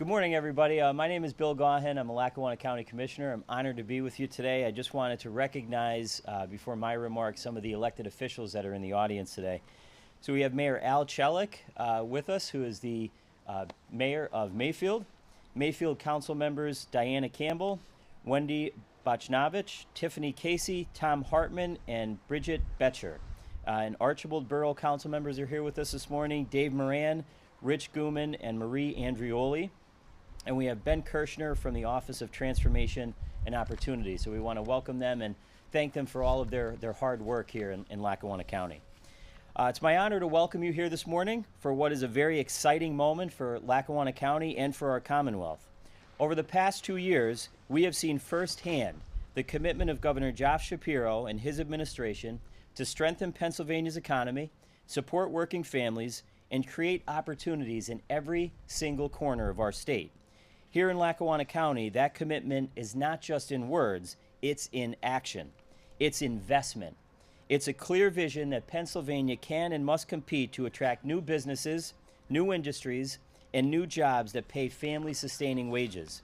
Good morning, everybody. My name is Bill Gaughan. I'm a Lackawanna County Commissioner. I'm honored to be with you today. I just wanted to recognize, before my remarks, some of the elected officials that are in the audience today. So we have Mayor Al Chelik with us, who is the mayor of Mayfield. Mayfield Council members Diana Campbell, Wendy Bochnavich, Tiffany Casey, Tom Hartman, and Bridget Betcher. And Archibald Borough Council members are here with us this morning, Dave Moran, Rich Gooman, and Marie Andrioli. And we have Ben Kirshner from the Office of Transformation and Opportunity. So we want to welcome them and thank them for all of their hard work here in Lackawanna County. It's my honor to welcome you here this morning for what is a very exciting moment for Lackawanna County and for our Commonwealth. Over the past 2 years, we have seen firsthand the commitment of Governor Josh Shapiro and his administration to strengthen Pennsylvania's economy, support working families, and create opportunities in every single corner of our state. Here in Lackawanna County, that commitment is not just in words, it's in action. It's investment. It's a clear vision that Pennsylvania can and must compete to attract new businesses, new industries, and new jobs that pay family-sustaining wages.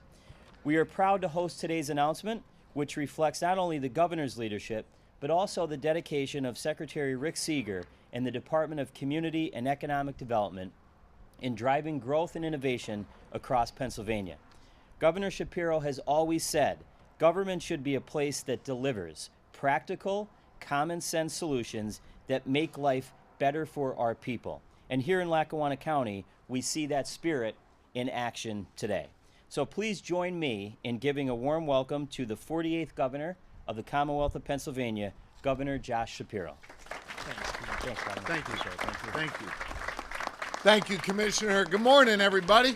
We are proud to host today's announcement, which reflects not only the governor's leadership, but also the dedication of Secretary Rick Seeger and the Department of Community and Economic Development in driving growth and innovation across Pennsylvania. Governor Shapiro has always said government should be a place that delivers practical, common sense solutions that make life better for our people. And here in Lackawanna County, we see that spirit in action today. So please join me in giving a warm welcome to the 48th governor of the Commonwealth of Pennsylvania, Governor Josh Shapiro. Thanks, thank you, sir. Thank you. Thank you. Thank you, Commissioner. Good morning, everybody.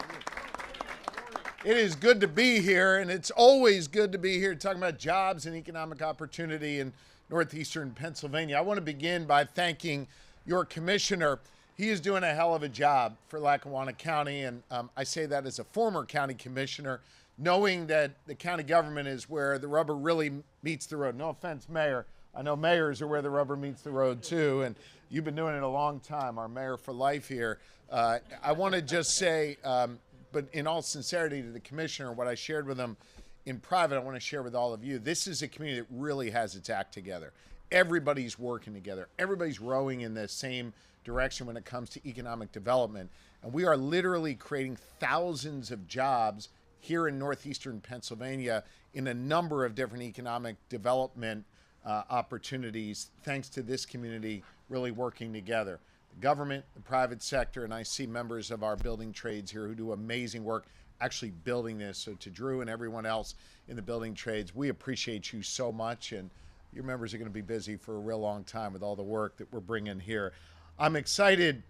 It is good to be here, and it's always good to be here talking about jobs and economic opportunity in northeastern Pennsylvania. I want to begin by thanking your commissioner. He is doing a hell of a job for Lackawanna County, and I say that as a former county commissioner, knowing that the county government is where the rubber really meets the road. No offense, Mayor. I know mayors are where the rubber meets the road, too, and you've been doing it a long time, our mayor for life here. I want to just say, but in all sincerity to the commissioner, what I shared with him in private, I want to share with all of you. This is a community that really has its act together. Everybody's working together. Everybody's rowing in the same direction when it comes to economic development. And we are literally creating thousands of jobs here in northeastern Pennsylvania in a number of different economic development opportunities, thanks to this community really working together. The government, the private sector, and I see members of our building trades here who do amazing work actually building this. So to Drew and everyone else in the building trades, we appreciate you so much, and your members are going to be busy for a real long time with all the work that we're bringing here. I'm excited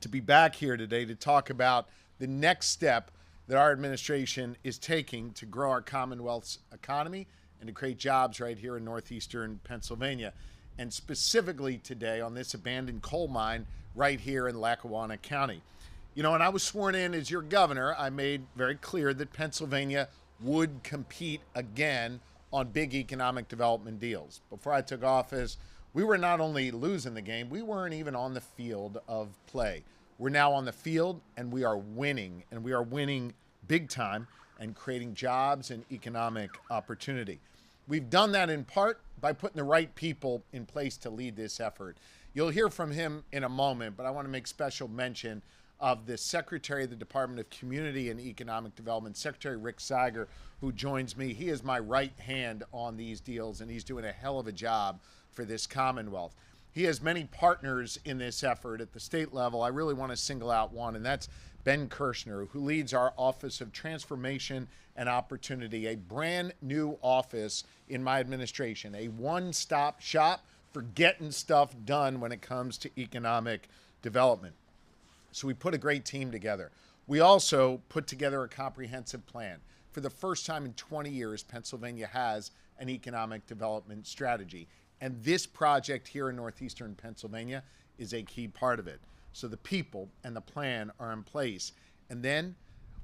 to be back here today to talk about the next step that our administration is taking to grow our Commonwealth's economy and to create jobs right here in northeastern Pennsylvania. And specifically today on this abandoned coal mine right here in Lackawanna County. You know, when I was sworn in as your governor, I made very clear that Pennsylvania would compete again on big economic development deals. Before I took office, we were not only losing the game, we weren't even on the field of play. We're now on the field and we are winning big time and creating jobs and economic opportunity. We've done that in part by putting the right people in place to lead this effort. You'll hear from him in a moment, but I want to make special mention of the Secretary of the Department of Community and Economic Development, Secretary Rick Seeger, who joins me. He is my right hand on these deals, and he's doing a hell of a job for this Commonwealth. He has many partners in this effort at the state level. I really want to single out one, and that's Ben Kirshner, who leads our Office of Transformation and Opportunity, a brand new office in my administration, a one-stop shop for getting stuff done when it comes to economic development. So we put a great team together. We also put together a comprehensive plan. For the first time in 20 years, Pennsylvania has an economic development strategy. And this project here in northeastern Pennsylvania is a key part of it. So the people and the plan are in place. And then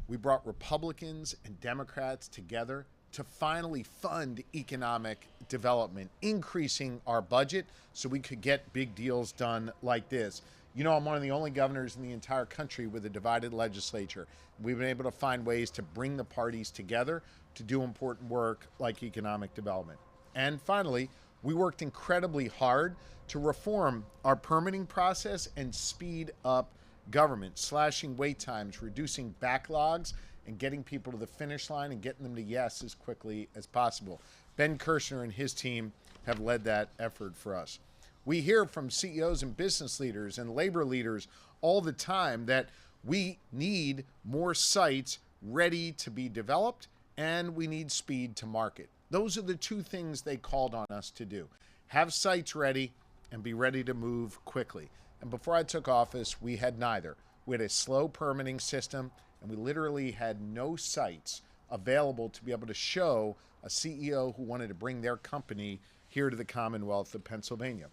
we brought Republicans and Democrats together to finally fund economic development, increasing our budget so we could get big deals done like this. You know, I'm one of the only governors in the entire country with a divided legislature. We've been able to find ways to bring the parties together to do important work like economic development. And finally, we worked incredibly hard to reform our permitting process and speed up government, slashing wait times, reducing backlogs, and getting people to the finish line and getting them to yes as quickly as possible. Ben Kirshner and his team have led that effort for us. We hear from CEOs and business leaders and labor leaders all the time that we need more sites ready to be developed, and we need speed to market. Those are the two things they called on us to do. Have sites ready and be ready to move quickly. And before I took office, we had neither. We had a slow permitting system, and we literally had no sites available to be able to show a CEO who wanted to bring their company here to the Commonwealth of Pennsylvania.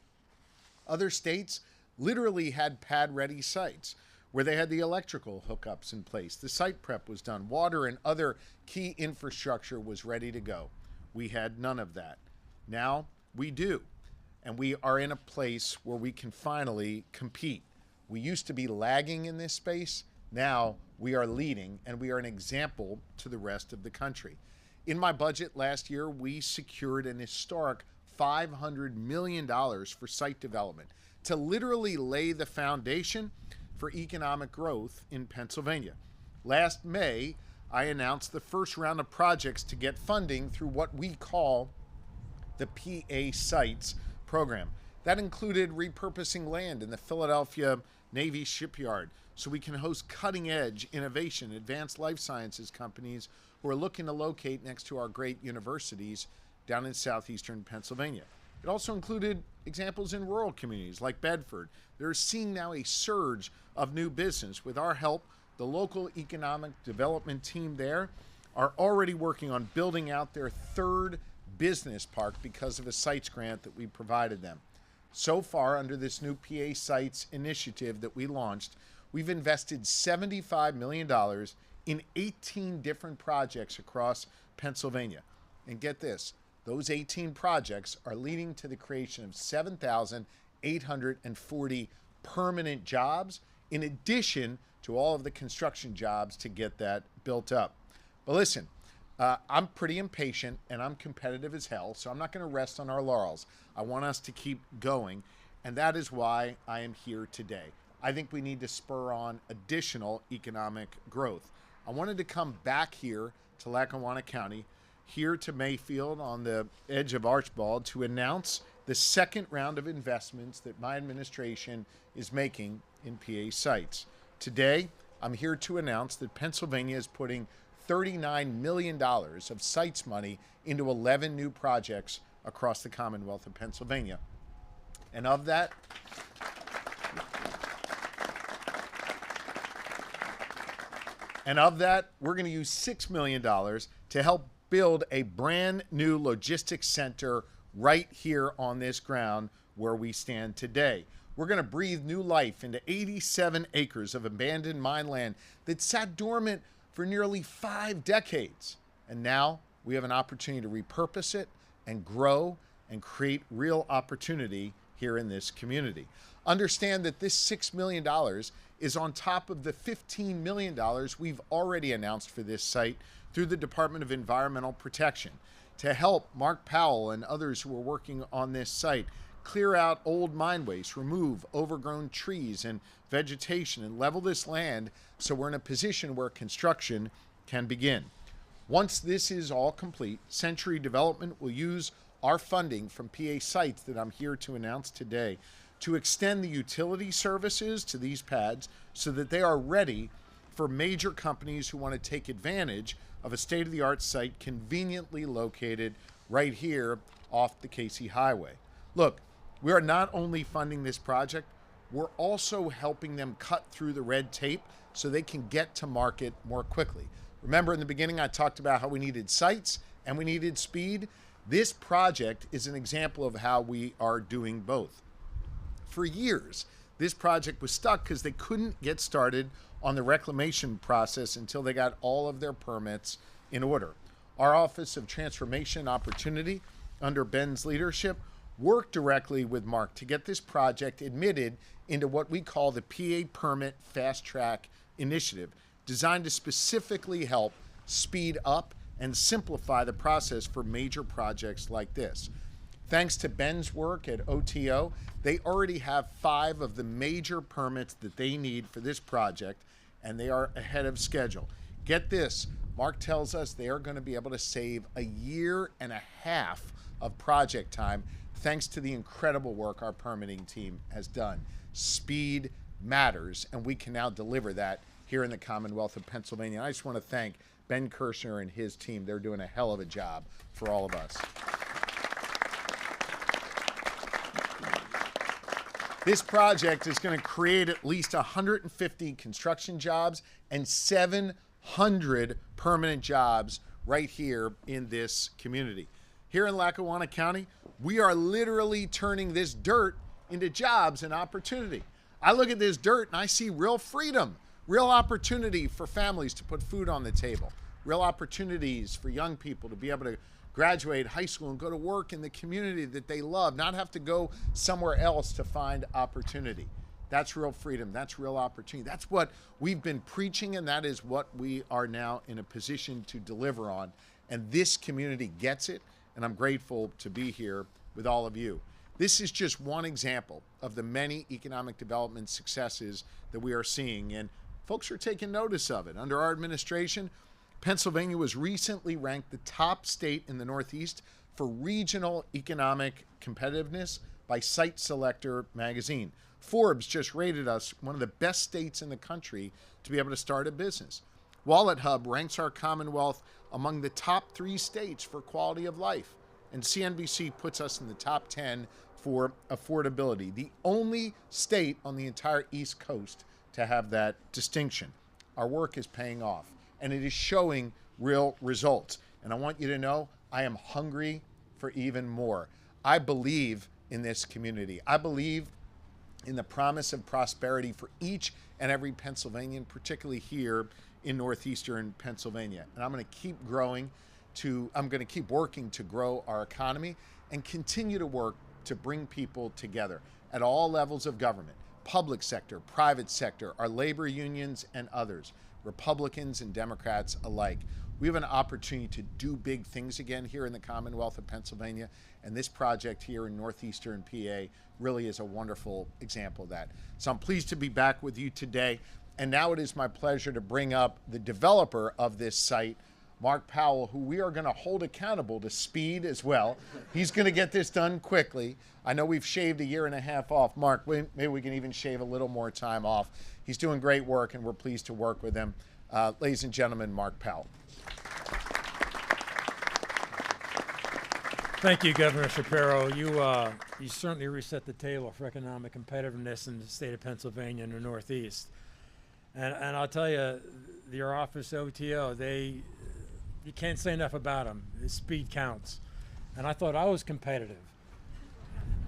Other states literally had pad-ready sites where they had the electrical hookups in place. The site prep was done. Water and other key infrastructure was ready to go. We had none of that. Now we do. And we are in a place where we can finally compete. We used to be lagging in this space. Now we are leading, and we are an example to the rest of the country. In my budget last year, we secured an historic $500 million for site development to literally lay the foundation for economic growth in Pennsylvania. Last May, I announced the first round of projects to get funding through what we call the PA Sites program. That included repurposing land in the Philadelphia Navy shipyard so we can host cutting-edge innovation, advanced life sciences companies who are looking to locate next to our great universities down in southeastern Pennsylvania. It also included examples in rural communities like Bedford. They're seeing now a surge of new business. With our help, the local economic development team there are already working on building out their third business park because of a sites grant that we provided them. So far, under this new PA Sites initiative that we launched, we've invested $75 million in 18 different projects across Pennsylvania. And get this, those 18 projects are leading to the creation of 7,840 permanent jobs, in addition to all of the construction jobs to get that built up. But listen, I'm pretty impatient and I'm competitive as hell, so I'm not going to rest on our laurels. I want us to keep going, and that is why I am here today. I think we need to spur on additional economic growth. I wanted to come back here to Lackawanna County, here to Mayfield on the edge of Archbald, to announce the second round of investments that my administration is making in PA Sites. Today, I'm here to announce that Pennsylvania is putting $39 million of sites money into 11 new projects across the Commonwealth of Pennsylvania. And of that, we're going to use $6 million to help build a brand new logistics center right here on this ground where we stand today. We're going to breathe new life into 87 acres of abandoned mine land that sat dormant for nearly 5 decades. And now we have an opportunity to repurpose it and grow and create real opportunity here in this community. Understand that this $6 million is on top of the $15 million we've already announced for this site through the Department of Environmental Protection to help Mark Powell and others who are working on this site clear out old mine waste, remove overgrown trees and vegetation, and level this land so we're in a position where construction can begin. Once this is all complete, Century Development will use our funding from PA Sites that I'm here to announce today to extend the utility services to these pads so that they are ready for major companies who want to take advantage of a state-of-the-art site conveniently located right here off the Casey Highway. Look, we are not only funding this project, we're also helping them cut through the red tape so they can get to market more quickly. Remember in the beginning I talked about how we needed sites and we needed speed? This project is an example of how we are doing both. For years, this project was stuck because they couldn't get started on the reclamation process until they got all of their permits in order. Our Office of Transformation and Opportunity, under Ben's leadership, work directly with Mark to get this project admitted into what we call the PA Permit Fast Track Initiative, designed to specifically help speed up and simplify the process for major projects like this. Thanks to Ben's work at OTO, they already have 5 of the major permits that they need for this project, and they are ahead of schedule. Get this, Mark tells us they are going to be able to save 1.5 years of project time thanks to the incredible work our permitting team has done. Speed matters, and we can now deliver that here in the Commonwealth of Pennsylvania. And I just want to thank Ben Kirshner and his team. They're doing a hell of a job for all of us. This project is going to create at least 150 construction jobs and 700 permanent jobs right here in this community. Here in Lackawanna County, we are literally turning this dirt into jobs and opportunity. I look at this dirt and I see real freedom, real opportunity for families to put food on the table, real opportunities for young people to be able to graduate high school and go to work in the community that they love, not have to go somewhere else to find opportunity. That's real freedom. That's real opportunity. That's what we've been preaching, and that is what we are now in a position to deliver on. And this community gets it, and I'm grateful to be here with all of you. This is just one example of the many economic development successes that we are seeing, and folks are taking notice of it. Under our administration, Pennsylvania was recently ranked the top state in the Northeast for regional economic competitiveness by Site Selector magazine. Forbes just rated us one of the best states in the country to be able to start a business. Wallet Hub ranks our Commonwealth among the top 3 states for quality of life. And CNBC puts us in the top 10 for affordability, the only state on the entire East Coast to have that distinction. Our work is paying off, and it is showing real results. And I want you to know, I am hungry for even more. I believe in this community. I believe in the promise of prosperity for each and every Pennsylvanian, particularly here in northeastern Pennsylvania. And I'm going to keep working to grow our economy and continue to work to bring people together at all levels of government, public sector, private sector, our labor unions and others, Republicans and Democrats alike. We have an opportunity to do big things again here in the Commonwealth of Pennsylvania, and this project here in northeastern PA really is a wonderful example of that. So I'm pleased to be back with you today, and now it is my pleasure to bring up the developer of this site, Mark Powell, who we are going to hold accountable to speed as well. He's going to get this done quickly. I know we've shaved 1.5 years off. Mark, maybe we can even shave a little more time off. He's doing great work, and we're pleased to work with him. Ladies and gentlemen, Mark Powell. Thank you, Governor Shapiro. You certainly reset the table for economic competitiveness in the state of Pennsylvania and the Northeast. And I'll tell you, your office, OTO, you can't say enough about them. Speed counts. And I thought I was competitive.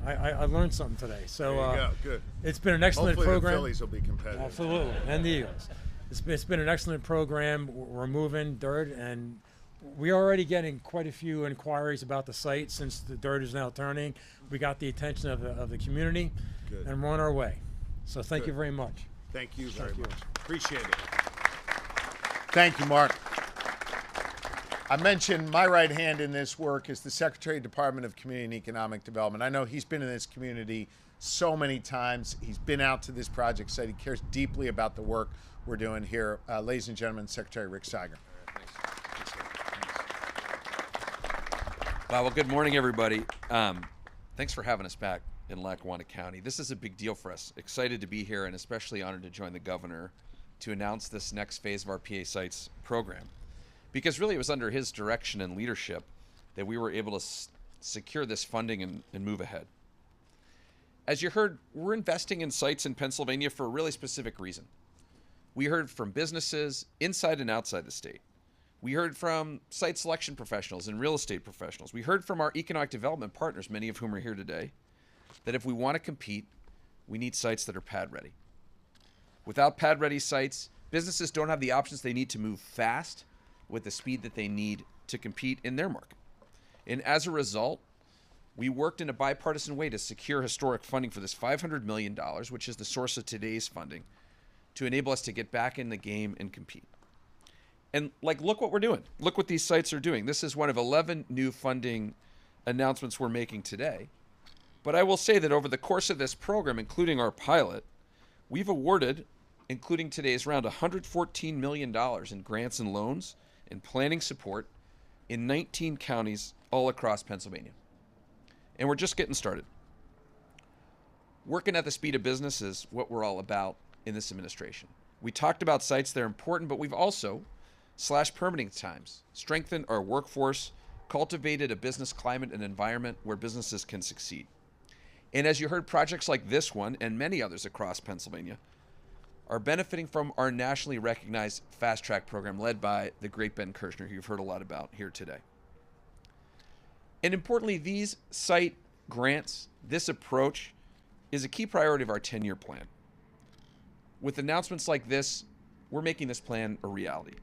I learned something today. So there you go. Good. It's been an excellent Hopefully program. The Phillies will be competitive. Absolutely, and the Eagles. It's been an excellent program. We're moving dirt, and we're already getting quite a few inquiries about the site since the dirt is now turning. We got the attention of the community, Good. and we're on our way. So thank Good. you very much. Thank you very Thank you. much. Appreciate it. Thank you, Mark. I mentioned my right hand in this work is the Secretary of Department of Community and Economic Development. I know he's been in this community so many times. He's been out to this project site. He cares deeply about the work we're doing here. Ladies and gentlemen, Secretary Rick Seiger. Well, good morning, everybody. Thanks for having us back in Lackawanna County. This is a big deal for us. Excited to be here and especially honored to join the governor to announce this next phase of our PA Sites program. Because really it was under his direction and leadership that we were able to secure this funding and move ahead. As you heard, we're investing in sites in Pennsylvania for a really specific reason. We heard from businesses inside and outside the state. We heard from site selection professionals and real estate professionals. We heard from our economic development partners, many of whom are here today, that if we want to compete, we need sites that are pad ready. Without pad ready sites, businesses don't have the options they need to move fast with the speed that they need to compete in their market. And as a result, we worked in a bipartisan way to secure historic funding for this $500 million, which is the source of today's funding, to enable us to get back in the game and compete. And look what we're doing. Look what these sites are doing. This is one of 11 new funding announcements we're making today. But I will say that over the course of this program, including our pilot, we've awarded, including today's round, $114 million in grants and loans and planning support in 19 counties all across Pennsylvania. And we're just getting started. Working at the speed of business is what we're all about in this administration. We talked about sites that are important, but we've also slashed permitting times, strengthened our workforce, cultivated a business climate and environment where businesses can succeed. And as you heard, projects like this one and many others across Pennsylvania are benefiting from our nationally recognized Fast Track program led by the great Ben Kirshner, who you've heard a lot about here today. And importantly, these site grants, this approach, is a key priority of our 10-year plan. With announcements like this, we're making this plan a reality.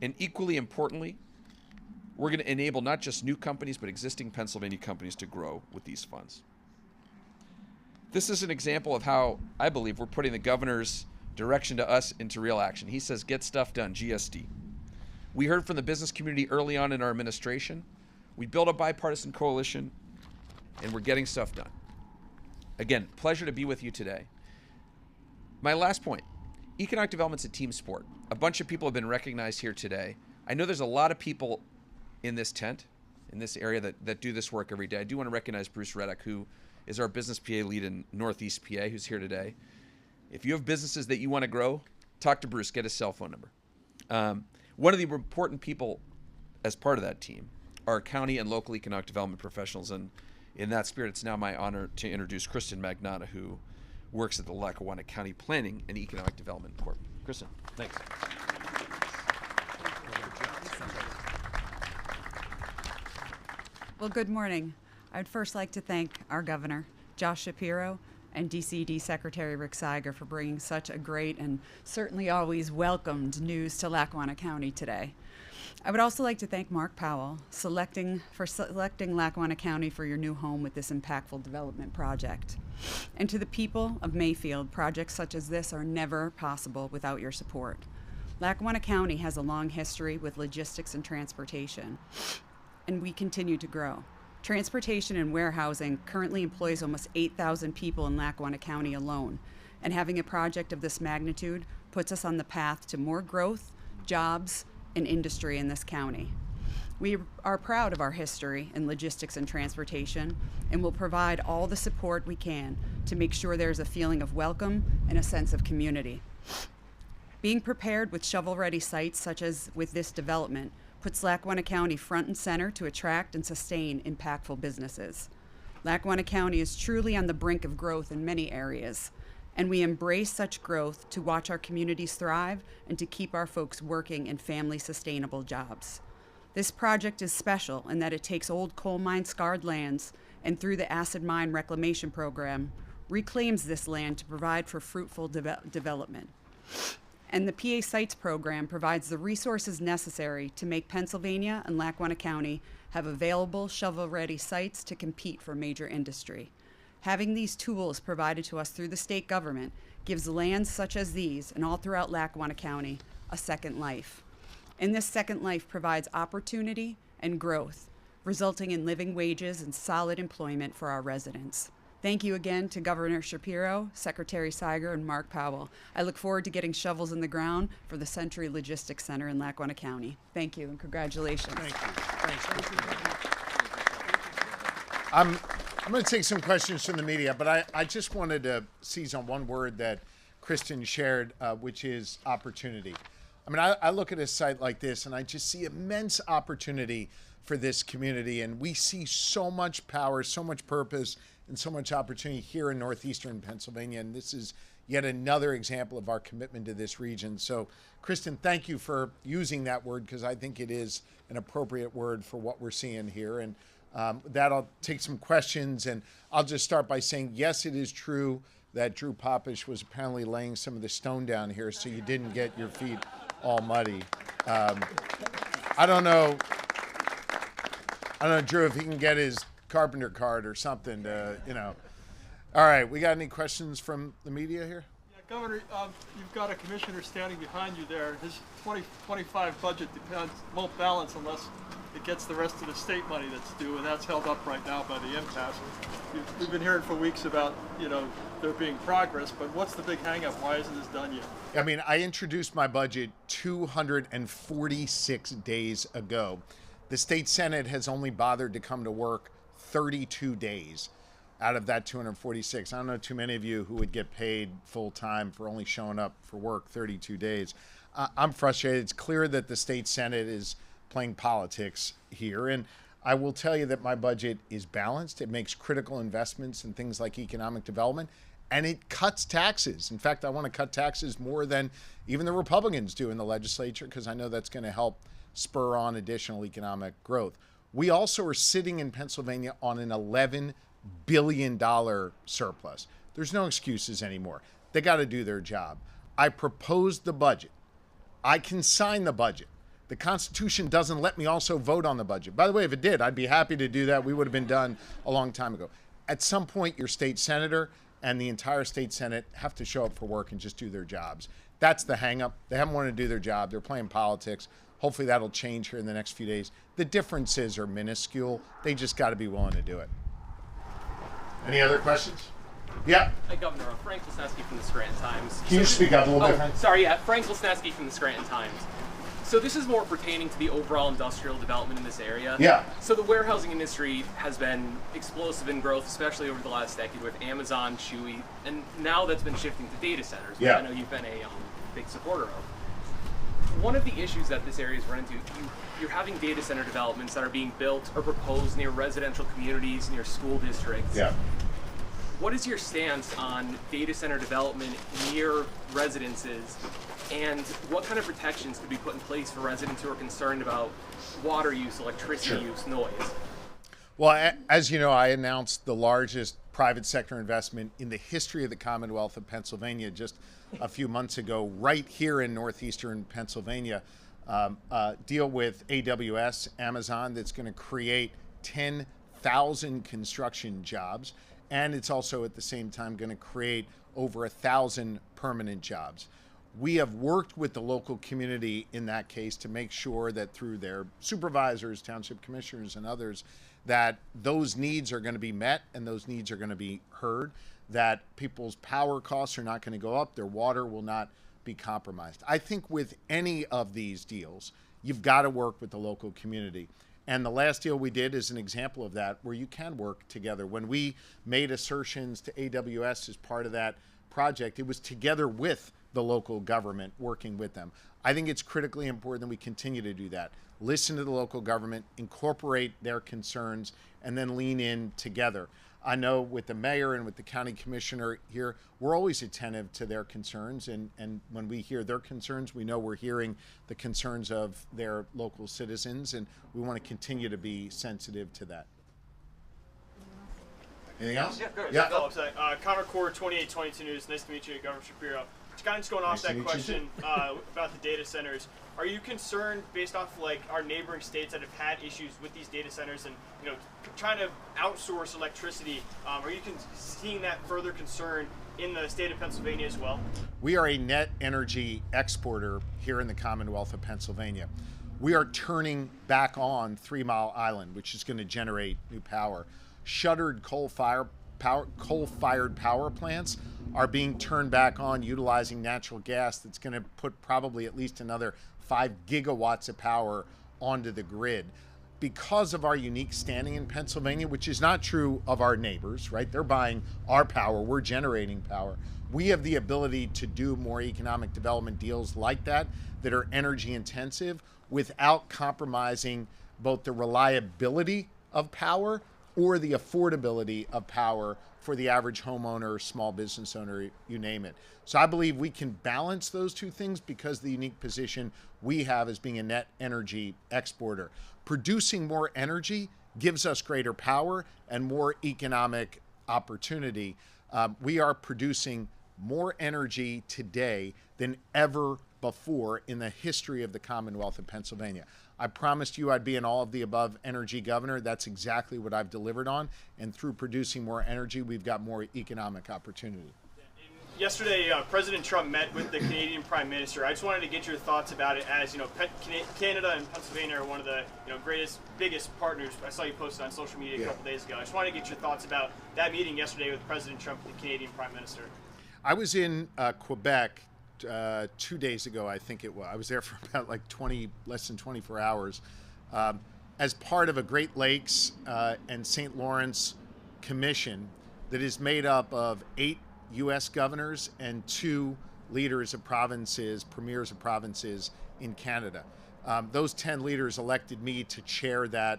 And equally importantly, we're going to enable not just new companies, but existing Pennsylvania companies to grow with these funds. This is an example of how I believe we're putting the governor's direction to us into real action. He says, get stuff done, GSD. We heard from the business community early on in our administration. We built a bipartisan coalition, and we're getting stuff done. Again, pleasure to be with you today. My last point, economic development's a team sport. A bunch of people have been recognized here today. I know there's a lot of people in this tent, in this area that do this work every day. I do want to recognize Bruce Reddick, who is our business PA lead in Northeast PA, who's here today. If you have businesses that you want to grow, talk to Bruce, get his cell phone number. One of the important people as part of that team are county and local economic development professionals. And in that spirit, it's now my honor to introduce Kristen Magnotta, who works at the Lackawanna County Planning and Economic Development Corp. Kristen, thanks. Well, good morning. I'd first like to thank our governor, Josh Shapiro, and DCD Secretary Rick Seiger for bringing such a great and certainly always welcomed news to Lackawanna County today. I would also like to thank Mark Powell selecting Lackawanna County for your new home with this impactful development project. And to the people of Mayfield, projects such as this are never possible without your support. Lackawanna County has a long history with logistics and transportation, and we continue to grow. Transportation and warehousing currently employs almost 8,000 people in Lackawanna County alone, and having a project of this magnitude puts us on the path to more growth, jobs, and industry in this county. We are proud of our history in logistics and transportation and will provide all the support we can to make sure there's a feeling of welcome and a sense of community. Being prepared with shovel-ready sites such as with this development puts Lackawanna County front and center to attract and sustain impactful businesses. Lackawanna County is truly on the brink of growth in many areas, and we embrace such growth to watch our communities thrive and to keep our folks working in family-sustainable jobs. This project is special in that it takes old coal mine scarred lands and through the acid mine reclamation program, reclaims this land to provide for fruitful development. And the PA Sites program provides the resources necessary to make Pennsylvania and Lackawanna County have available shovel-ready sites to compete for major industry. Having these tools provided to us through the state government gives lands such as these and all throughout Lackawanna County a second life. And this second life provides opportunity and growth, resulting in living wages and solid employment for our residents. Thank you again to Governor Shapiro, Secretary Seiger, and Mark Powell. I look forward to getting shovels in the ground for the Century Logistics Center in Lackawanna County. Thank you and congratulations. Thank you. Thanks. I'm going to take some questions from the media, but I just wanted to seize on one word that Kristen shared, which is opportunity. I mean, I look at a site like this and I just see immense opportunity for this community, and we see so much power, so much purpose, and so much opportunity here in northeastern Pennsylvania, and this is yet another example of our commitment to this region. So, Kristen, thank you for using that word, because I think it is an appropriate word for what we're seeing here. And that'll take some questions, and I'll just start by saying, yes, it is true that Drew Popish was apparently laying some of the stone down here, so you didn't get your feet all muddy. I don't know, Drew, if he can get his carpenter cart or something to, you know. All right, we got any questions from the media here? Yeah, Governor, you've got a commissioner standing behind you there. His 2025 budget won't balance unless it gets the rest of the state money that's due, and that's held up right now by the impasse. We've been hearing for weeks about, there being progress, but what's the big hang-up? Why isn't this done yet? I mean, I introduced my budget 246 days ago. The state Senate has only bothered to come to work 32 days out of that 246. I don't know too many of you who would get paid full-time for only showing up for work 32 days. I'm frustrated. It's clear that the state Senate is playing politics here, and I will tell you that my budget is balanced. It makes critical investments in things like economic development, and it cuts taxes. In fact, I want to cut taxes more than even the Republicans do in the legislature, because I know that's going to help spur on additional economic growth. We also are sitting in Pennsylvania on an $11 billion surplus. There's no excuses anymore. They got to do their job. I proposed the budget. I can sign the budget. The Constitution doesn't let me also vote on the budget. By the way, if it did, I'd be happy to do that. We would have been done a long time ago. At some point, your state senator and the entire state Senate have to show up for work and just do their jobs. That's the hang-up. They haven't wanted to do their job. They're playing politics. Hopefully that'll change here in the next few days. The differences are minuscule. They just got to be willing to do it. Any other questions? Yeah. Hi, Governor. Frank Lesneski from the Scranton Times. Can you speak up a little bit? Sorry, yeah. Frank Lesneski from the Scranton Times. So this is more pertaining to the overall industrial development in this area. Yeah. So the warehousing industry has been explosive in growth, especially over the last decade with Amazon, Chewy, and now that's been shifting to data centers, which I know you've been a big supporter of. One of the issues that this area is run into, you're having data center developments that are being built or proposed near residential communities, near school districts. Yeah. What is your stance on data center development near residences, and what kind of protections could be put in place for residents who are concerned about water use, electricity use, noise? Well, as you know, I announced the largest private sector investment in the history of the Commonwealth of Pennsylvania just a few months ago, right here in northeastern Pennsylvania. Deal with AWS, Amazon, that's going to create 10,000 construction jobs. And it's also at the same time going to create over 1,000 permanent jobs. We have worked with the local community in that case to make sure that through their supervisors, township commissioners, and others, that those needs are going to be met and those needs are going to be heard, that people's power costs are not going to go up, their water will not be compromised. I think with any of these deals, you've got to work with the local community. And the last deal we did is an example of that, where you can work together. When we made assertions to AWS as part of that project, it was together with the local government, working with them. I think it's critically important that we continue to do that. Listen to the local government, incorporate their concerns, and then lean in together. I know with the mayor and with the county commissioner here, we're always attentive to their concerns. And when we hear their concerns, we know we're hearing the concerns of their local citizens, and we want to continue to be sensitive to that. Anything else? Yeah. Connor Core, 2822 News. Nice to meet you, Governor Shapiro. Just going off that question about the data centers. Are you concerned, based off our neighboring states that have had issues with these data centers and trying to outsource electricity? Are you seeing that further concern in the state of Pennsylvania as well? We are a net energy exporter here in the Commonwealth of Pennsylvania. We are turning back on 3 Mile Island, which is going to generate new power. Shuttered coal-fired power plants are being turned back on, utilizing natural gas that's going to put probably at least another 5 gigawatts of power onto the grid. Because of our unique standing in Pennsylvania, which is not true of our neighbors, right? They're buying our power, we're generating power. We have the ability to do more economic development deals like that are energy intensive without compromising both the reliability of power or the affordability of power for the average homeowner, small business owner, you name it. So I believe we can balance those two things because of the unique position we have as being a net energy exporter. Producing more energy gives us greater power and more economic opportunity. We are producing more energy today than ever before in the history of the Commonwealth of Pennsylvania. I promised you I'd be an all of the above energy governor. That's exactly what I've delivered on. And through producing more energy, we've got more economic opportunity. Yesterday, President Trump met with the Canadian Prime Minister. I just wanted to get your thoughts about it, as Canada and Pennsylvania are one of the biggest partners. I saw you posted on social media a couple days ago. I just wanted to get your thoughts about that meeting yesterday with President Trump and the Canadian Prime Minister. I was in Quebec 2 days ago, I think it was. I was there for about like less than 24 hours, as part of a Great Lakes and St. Lawrence commission that is made up of 8 U.S. governors and 2 leaders of provinces, premiers of provinces in Canada. Those 10 leaders elected me to chair that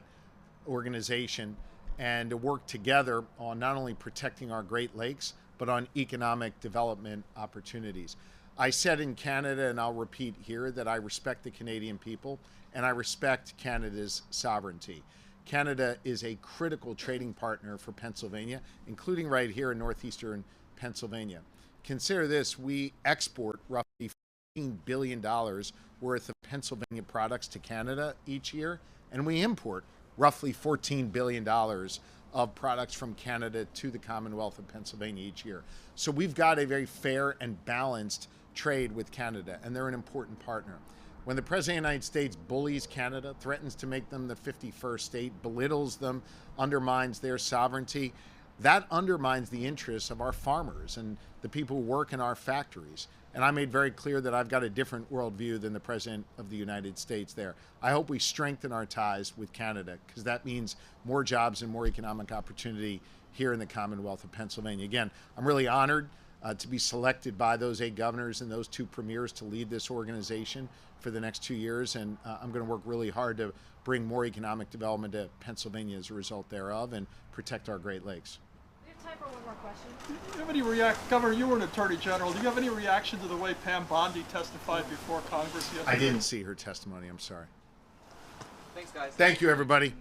organization and to work together on not only protecting our Great Lakes, but on economic development opportunities. I said in Canada, and I'll repeat here, that I respect the Canadian people and I respect Canada's sovereignty. Canada is a critical trading partner for Pennsylvania, including right here in northeastern Pennsylvania. Consider this, we export roughly $15 billion worth of Pennsylvania products to Canada each year, and we import roughly $14 billion of products from Canada to the Commonwealth of Pennsylvania each year. So we've got a very fair and balanced trade with Canada, and they're an important partner. When the President of the United States bullies Canada, threatens to make them the 51st state, belittles them, undermines their sovereignty, that undermines the interests of our farmers and the people who work in our factories. And I made very clear that I've got a different worldview than the President of the United States there. I hope we strengthen our ties with Canada, because that means more jobs and more economic opportunity here in the Commonwealth of Pennsylvania. Again, I'm really honored to be selected by those 8 governors and those 2 premiers to lead this organization for the next 2 years. And I'm going to work really hard to bring more economic development to Pennsylvania as a result thereof and protect our Great Lakes. Time for one more question. Do you have any Governor, you were an Attorney General. Do you have any reaction to the way Pam Bondi testified before Congress yesterday? I didn't see her testimony. I'm sorry. Thanks, guys. Thank you, everybody.